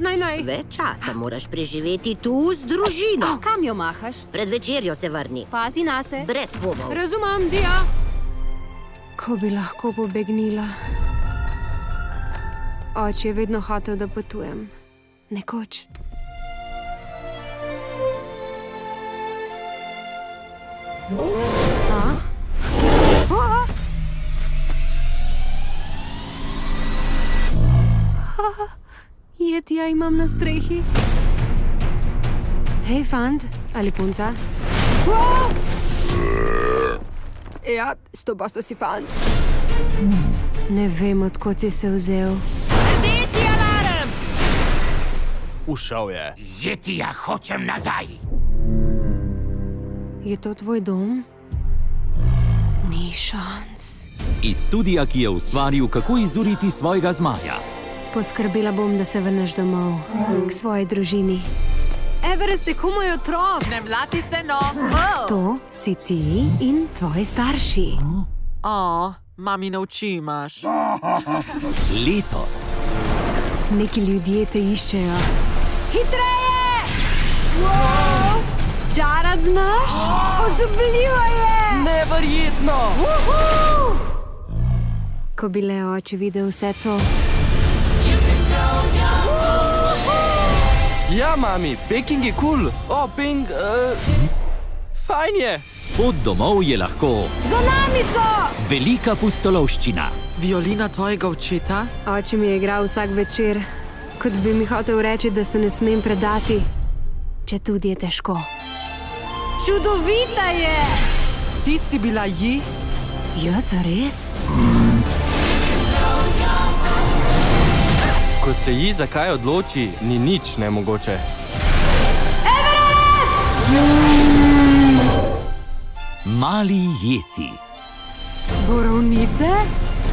naj. Več časa moraš preživeti tu z družino. Kam jo mahaš? Pred večerjo se vrni. Pazi nase. Brez pomov. Razumem, Dia. Ko bi lahko pobegnila. Oče je vedno hotel, da potujem. Nekoč. Jetija imam na strehi. Hej, fant ali punca? Ja, 100% si fant. Ne vem, odkot si se vzel. Rdeči alarm! Ušel je. Jetija hočem nazaj. Je to tvoj dom? Ni šans. Iz studia, ki je ustvaril, kako izuriti svojega zmaja. Poskrbela bom, da se vrneš domov, k svoji družini. Everest je komaj otrok. Ne mlati se, no. To si ti in tvoji starši. Mami, nauči imaš. Letos Neki ljudje te iščejo. Hitreje! Čarat znaš? Ozubljivo je! Neverjetno! Ko bi le oče videl vse to. Ja, mami, Peking je kul. Ping... Fajn je. pot domov je lahko Za nami so! velika pustolovščina. Violina tvojega očeta? Oče mi je igral vsak večer, kot bi mi hotel reči, da se ne smem predati, če tudi je težko. Čudovita je! Ti si bila ji? Jaz, res? Ko se ji zakaj odloči, ni nič nemogoče. Mali jeti. Borovnice?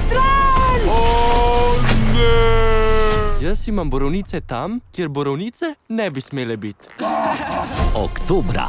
Stran! Jaz imam borovnice tam, kjer borovnice ne bi smele biti. Oktobra